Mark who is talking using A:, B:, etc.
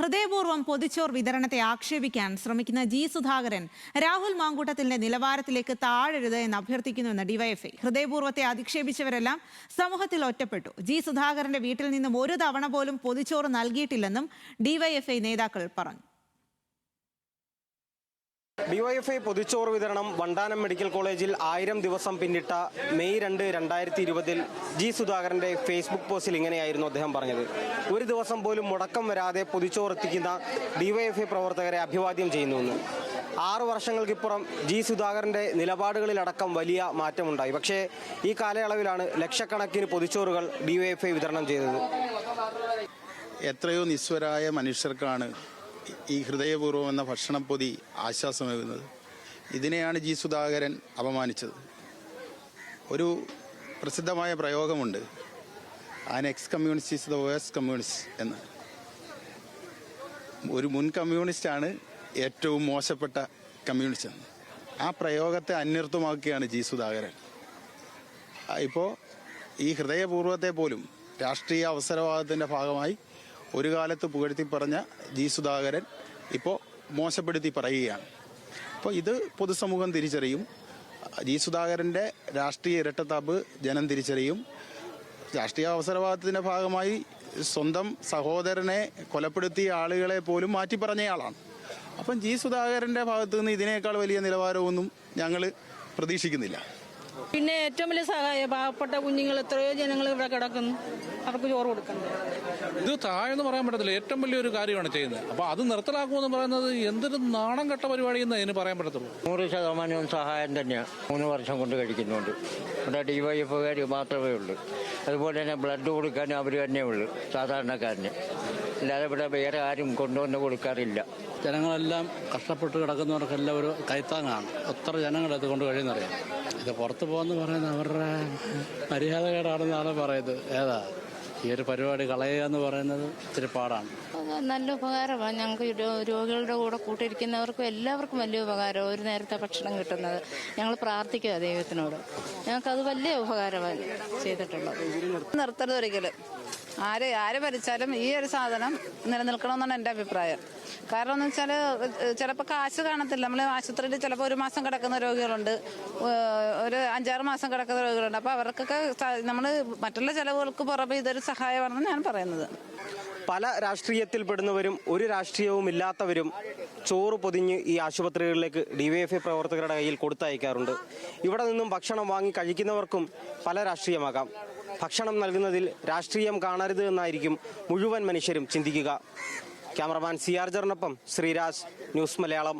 A: ഹൃദയപൂർവ്വം പൊതിച്ചോർ വിതരണത്തെ ആക്ഷേപിക്കാൻ ശ്രമിക്കുന്ന ജി സുധാകരൻ രാഹുൽ മാങ്കൂട്ടത്തിന്റെ നിലവാരത്തിലേക്ക് താഴരുത് എന്ന് അഭ്യർത്ഥിക്കുന്നുവെന്ന് ഡിവൈഎഫ്ഐ. ഹൃദയപൂർവ്വത്തെ അധിക്ഷേപിച്ചവരെല്ലാം സമൂഹത്തിൽ ഒറ്റപ്പെട്ടു. ജി സുധാകരന്റെ വീട്ടിൽ നിന്നും ഒരു തവണ പോലും പൊതിച്ചോറ് നൽകിയിട്ടില്ലെന്നും ഡിവൈഎഫ്ഐ നേതാക്കൾ പറഞ്ഞു.
B: ഡിവൈഎഫ്ഐ പൊതിച്ചോറ് വിതരണം വണ്ടാനം മെഡിക്കൽ കോളേജിൽ 1000 ദിവസം പിന്നിട്ട മെയ് 2, 2020 ജി സുധാകരന്റെ ഫേസ്ബുക്ക് പോസ്റ്റിൽ ഇങ്ങനെയായിരുന്നു അദ്ദേഹം പറഞ്ഞത്. ഒരു ദിവസം പോലും മുടക്കം വരാതെ പൊതിച്ചോറ് എത്തിക്കുന്ന ഡിവൈഎഫ്ഐ പ്രവർത്തകരെ അഭിവാദ്യം ചെയ്യുന്നുവെന്ന്. 6 വർഷങ്ങൾക്കിപ്പുറം ജി സുധാകരന്റെ നിലപാടുകളിലടക്കം വലിയ മാറ്റമുണ്ടായി. പക്ഷേ ഈ കാലയളവിലാണ് ലക്ഷക്കണക്കിന് പൊതിച്ചോറുകൾ ഡിവൈഎഫ്ഐ വിതരണം ചെയ്തത്.
C: എത്രയോ നിസ്വരായ മനുഷ്യർക്കാണ് ഈ ഹൃദയപൂർവ്വം എന്ന ഭക്ഷണപ്പൊതി ആശ്വാസമേകുന്നത്. ഇതിനെയാണ് ജി സുധാകരൻ അപമാനിച്ചത്. ഒരു പ്രസിദ്ധമായ പ്രയോഗമുണ്ട്, an ex communist is the worst communist എന്ന്. ഒരു മുൻ കമ്മ്യൂണിസ്റ്റാണ് ഏറ്റവും മോശപ്പെട്ട കമ്മ്യൂണിസ്റ്റ് എന്ന്. ആ പ്രയോഗത്തെ അന്വർത്ഥമാക്കുകയാണ് ജി സുധാകരൻ. ഇപ്പോൾ ഈ ഹൃദയപൂർവ്വത്തെ പോലും രാഷ്ട്രീയ അവസരവാദത്തിൻ്റെ ഭാഗമായി ഒരു കാലത്ത് പുകഴ്ത്തി പറഞ്ഞ ജി സുധാകരൻ ഇപ്പോൾ മോശപ്പെടുത്തി പറയുകയാണ്. അപ്പോൾ ഇത് പൊതുസമൂഹം തിരിച്ചറിയും. ജി സുധാകരൻ്റെ രാഷ്ട്രീയ ഇരട്ടത്താപ്പ് ജനം തിരിച്ചറിയും. രാഷ്ട്രീയ അവസരവാദത്തിൻ്റെ ഭാഗമായി സ്വന്തം സഹോദരനെ കൊലപ്പെടുത്തിയ ആളുകളെ പോലും മാറ്റി പറഞ്ഞയാളാണ്. അപ്പം ജി സുധാകരൻ്റെ ഭാഗത്തു നിന്ന് ഇതിനേക്കാൾ വലിയ നിലവാരമൊന്നും ഞങ്ങൾ പ്രതീക്ഷിക്കുന്നില്ല.
D: പിന്നെ ഏറ്റവും വലിയ സഹായം പാവപ്പെട്ട കുഞ്ഞുങ്ങൾ എത്രയോ ജനങ്ങൾ ഇവിടെ കിടക്കുന്നു, അവർക്ക് ചോറ് കൊടുക്കണം.
E: ഇത് താഴെന്ന് പറയാൻ പറ്റത്തില്ല, ഏറ്റവും വലിയൊരു കാര്യമാണ് ചെയ്യുന്നത്. അപ്പോൾ അത് നിർത്തലാക്കുമെന്ന് പറയുന്നത് എന്തൊരു നാണം കെട്ട പരിപാടിയെന്ന് അതിന് പറയാൻ പറ്റത്തുള്ളൂ.
F: 100% സഹായം തന്നെയാണ് 3 വർഷം കൊണ്ട് കഴിക്കുന്നുണ്ട്. ഇവിടെ ഡിവൈഎഫുകാർ മാത്രമേ ഉള്ളൂ. അതുപോലെ തന്നെ ബ്ലഡ് കൊടുക്കാനും അവർ തന്നെ ഉള്ളൂ, സാധാരണക്കാരന്. അല്ലാതെ ഇവിടെ വേറെ ആരും കൊണ്ടുവന്ന് കൊടുക്കാറില്ല.
G: ജനങ്ങളെല്ലാം കഷ്ടപ്പെട്ട് കിടക്കുന്നവർക്കെല്ലാം ഒരു കൈത്താങ്ങാണ്. എത്ര ജനങ്ങളത് കൊണ്ട് കഴിയുന്നറിയാം. ഇത് പുറത്ത് പോകുന്ന പറയുന്നത് അവരുടെ മര്യാദകേടാണെന്നാണ് പറയുന്നത്. ഏതാ ഈ ഒരു പരിപാടി കളയുക എന്ന് പറയുന്നത് ഇത്തിരി പാടാണ്.
H: നല്ല ഉപകാരമാണ് ഞങ്ങൾക്ക്. രോഗികളുടെ കൂടെ കൂട്ടിരിക്കുന്നവർക്കും എല്ലാവർക്കും വലിയ ഉപകാരം. ഒരു നേരത്തെ ഭക്ഷണം കിട്ടുന്നത് ഞങ്ങൾ പ്രാർത്ഥിക്കുക ദൈവത്തിനോട്. ഞങ്ങൾക്കത് വലിയ ഉപകാരമാണ് ചെയ്തിട്ടുള്ളത്.
I: നിർത്തരുത് ഒരിക്കലും. ആര് ഭരിച്ചാലും ഈ ഒരു സാധനം നിലനിൽക്കണമെന്നാണ് എൻ്റെ അഭിപ്രായം. കാരണം എന്ന് വെച്ചാൽ ചിലപ്പോൾ കാശ് കാണത്തില്ല. നമ്മൾ ആശുപത്രിയിൽ ചിലപ്പോൾ 1 മാസം കിടക്കുന്ന രോഗികളുണ്ട്, ഒരു 5-6 മാസം കിടക്കുന്ന രോഗികളുണ്ട്. അപ്പോൾ അവർക്കൊക്കെ നമ്മൾ മറ്റുള്ള ചിലവുകൾക്ക് പുറമെ ഇതൊരു സഹായമാണെന്ന് ഞാൻ പറയുന്നത്.
B: പല രാഷ്ട്രീയത്തിൽപ്പെടുന്നവരും ഒരു രാഷ്ട്രീയവും ഇല്ലാത്തവരും ചോറ് പൊതിഞ്ഞ് ഈ ആശുപത്രികളിലേക്ക് ഡിവൈഎഫ്ഐ പ്രവർത്തകരുടെ കയ്യിൽ കൊടുത്തയക്കാറുണ്ട്. ഇവിടെ നിന്നും ഭക്ഷണം വാങ്ങി കഴിക്കുന്നവർക്കും പല രാഷ്ട്രീയമാകാം. ഭക്ഷണം നൽകുന്നതിൽ രാഷ്ട്രീയം കാണരുത് എന്നായിരിക്കും മുഴുവൻ മനുഷ്യരും ചിന്തിക്കുക. ക്യാമറമാൻ CR ജറിനൊപ്പം ശ്രീരാജ്, ന്യൂസ് മലയാളം.